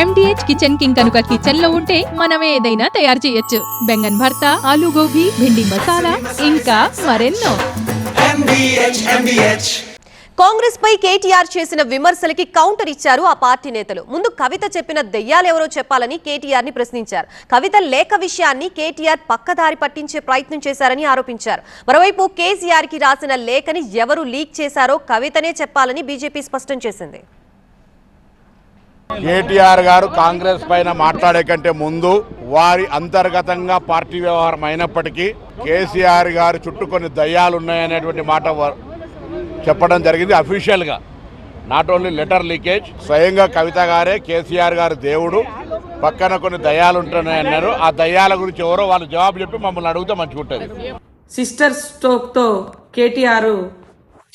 MDH kitchen king కనుక kitchen లో ఉంటే మనమే ఏదైనా తయారు చేయొచ్చు. బెంగన్ భర్త, ఆలు గోబీ, భిండి మసాలా, ఇంకా మరెన్నో. కాంగ్రెస్ పై కేటీఆర్ చేసిన విమర్శలకి కౌంటర్ ఇచ్చారు ఆ పార్టీ నేతలు. ముందు కవిత చెప్పిన దెయ్యాలెవరో చెప్పాలని కేటీఆర్ ని ప్రశ్నించారు. కవిత లేఖ విషయాన్ని కేటీఆర్ పక్కదారి పట్టించే ప్రయత్నం చేశారని ఆరోపించారు. మరోవైపు కేసీఆర్ కి రాసిన లేఖని ఎవరు లీక్ చేశారో కవితనే చెప్పాలని బీజేపీ స్పష్టం చేసింది. కేటీఆర్ గారు కాంగ్రెస్ పైన మాట్లాడే కంటే ముందు వారి అంతర్గతంగా పార్టీ వ్యవహారం అయినప్పటికీ కేసీఆర్ గారు చుట్టూ కొన్ని దయ్యాలు ఉన్నాయనేటువంటి మాట చెప్పడం జరిగింది. అఫీషియల్గా నాట్ ఓన్లీ లెటర్ లీకేజ్, స్వయంగా కవిత గారే కేసీఆర్ గారు దేవుడు, పక్కన కొన్ని దయ్యాలు ఉంటున్నాయన్నారు. ఆ దయ్యాల గురించి ఎవరో వాళ్ళు జవాబు చెప్పి మమ్మల్ని అడిగితే మంచిగుంటుంది. సిస్టర్ స్ట్రోక్తో కేటీఆర్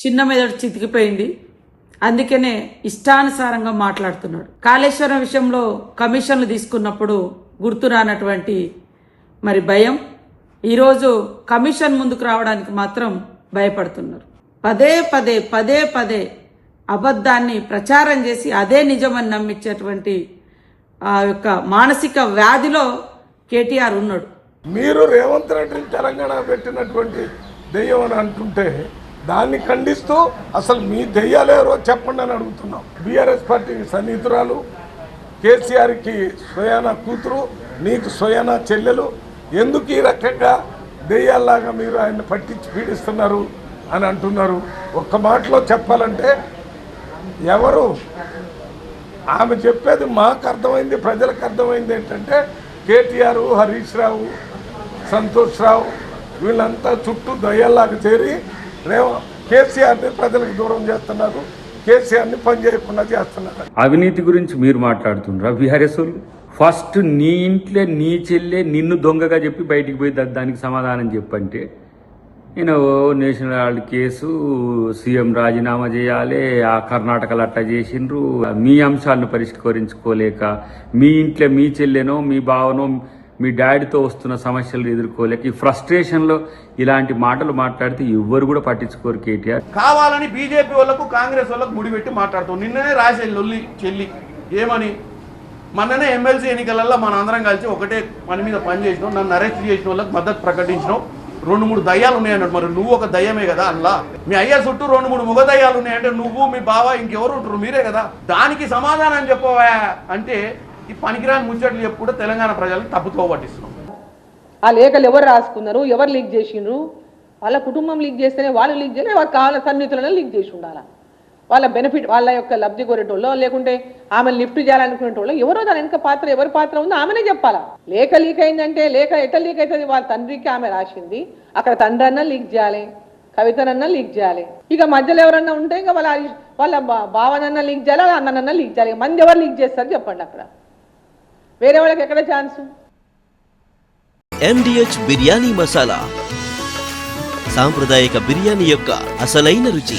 చిన్న మెదడు చితికిపోయింది. అందుకనే ఇష్టానుసారంగా మాట్లాడుతున్నాడు. కాళేశ్వరం విషయంలో కమిషన్లు తీసుకున్నప్పుడు గుర్తు రానటువంటి మరి భయం, ఈరోజు కమిషన్ ముందుకు రావడానికి మాత్రం భయపడుతున్నారు. పదే పదే అబద్ధాన్ని ప్రచారం చేసి అదే నిజమని నమ్మించేటువంటి ఆ యొక్క మానసిక వ్యాధిలో కేటీఆర్ ఉన్నాడు. మీరు రేవంత్ రెడ్డిని తెలంగాణ పెట్టినటువంటి దెయ్యం అని అంటుంటే దాన్ని ఖండిస్తూ అసలు మీ దెయ్యాలేరో చెప్పండి అని అడుగుతున్నాం. బీఆర్ఎస్ పార్టీకి సన్నిహితురాలు, కేసీఆర్కి స్వయాన కూతురు, నీకు స్వయాన చెల్లెలు, ఎందుకు ఈ రకంగా దెయ్యాల్లాగా మీరు ఆయన్ని పట్టించి పీడిస్తున్నారు అని అంటున్నారు. ఒక్క మాటలో చెప్పాలంటే ఎవరు ఆమె చెప్పేది మాకు అర్థమైంది, ప్రజలకు అర్థమైంది ఏంటంటే కేటీఆర్, హరీష్ రావు, సంతోష్ రావు వీళ్ళంతా చుట్టూ దయ్యాల్లాగా చేరి కేసీఆర్ని ప్రజలకు దూరం చేస్తున్నారు, కేసీఆర్ని పని చేయకుండా చేస్తున్నారు. అవినీతి గురించి మీరు మాట్లాడుతున్నారు. విహారేశ్వరులు ఫస్ట్ నీ ఇంట్లో నీ చెల్లె నిన్ను దొంగగా చెప్పి బయటికి పోయి దానికి సమాధానం చెప్పంటే నేను నేషనల్ హాలిడే కేసు, సీఎం రాజీనామా చేయాలి, ఆ కర్ణాటకలో అట్లా చేసిండ్రు, మీ అంశాలను పరిష్కరించుకోలేక మీ ఇంట్లో మీ చెల్లెనో మీ బావనో మీ డాడీతో వస్తున్న సమస్యలు ఎదుర్కోలేక ఈ ఫ్రస్ట్రేషన్లో ఇలాంటి మాటలు మాట్లాడితే ఎవ్వరు కూడా పట్టించుకోరు. కేటీఆర్ కావాలని బీజేపీ వాళ్ళకు కాంగ్రెస్ వాళ్ళకు ముడిపెట్టి మాట్లాడుతాం. నిన్ననే రాసే లొల్లి చెల్లి ఏమని, మొన్ననే ఎమ్మెల్సీ ఎన్నికలలో మన అందరం కలిసి ఒకటే పని మీద పని చేసినాం, నన్ను అరెస్ట్ చేసిన వాళ్ళకి మద్దతు ప్రకటించినాం. 2-3 దయ్యాలు ఉన్నాయన్నాడు. మరి నువ్వు ఒక దయ్యమే కదా అల్లా, మీ అయ్య చుట్టూ 2-3 మగ దయ్యాలు ఉన్నాయంటే నువ్వు మీ బావ ఇంకెవరు ఉంటారు, మీరే కదా. దానికి సమాధానం చెప్పవా అంటే ఈ పనికిరాని ముచ్చట్లు చెప్పు కూడా తెలంగాణ ప్రజలకు తప్పుతో పట్టిస్తున్నాం. ఆ లేఖలు ఎవరు రాసుకున్నారు, ఎవరు లీక్ చేసిండ్రు, వాళ్ళ కుటుంబం లీక్ చేస్తేనే వాళ్ళు లీక్ చేయలేదు, వాళ్ళ కావాల సన్నిహితులను లీక్ చేసి ఉండాలా, వాళ్ళ బెనిఫిట్ వాళ్ళ యొక్క లబ్ధి కోరేటోళ్ళో లేకుంటే ఆమెను లిఫ్ట్ చేయాలనుకునేటోళ్ళు ఎవరో దాని వెనక పాత్ర ఎవరి పాత్ర ఉందో ఆమెనే చెప్పాలా. లేఖ లీక్ అయిందంటే లేఖ ఎట్లా లీక్ అవుతుంది, వాళ్ళ తండ్రికి ఆమె రాసింది, అక్కడ తండ్రి అన్నా లీక్ చేయాలి, కవితనన్నా లీక్ చేయాలి, ఇక మధ్యలో ఎవరన్నా ఉంటే ఇంకా వాళ్ళ భావనన్నా లీక్ చేయాలి, వాళ్ళ అన్ననన్నా లీక్ చేయాలి. మంది ఎవరు లీక్ చేస్తారు చెప్పండి, అక్కడ వేరే వాళ్ళకి ఎక్కడ ఛాన్స్. MDH బిర్యానీ మసాలా, సాంప్రదాయక బిర్యానీ యొక్క అసలైన రుచి.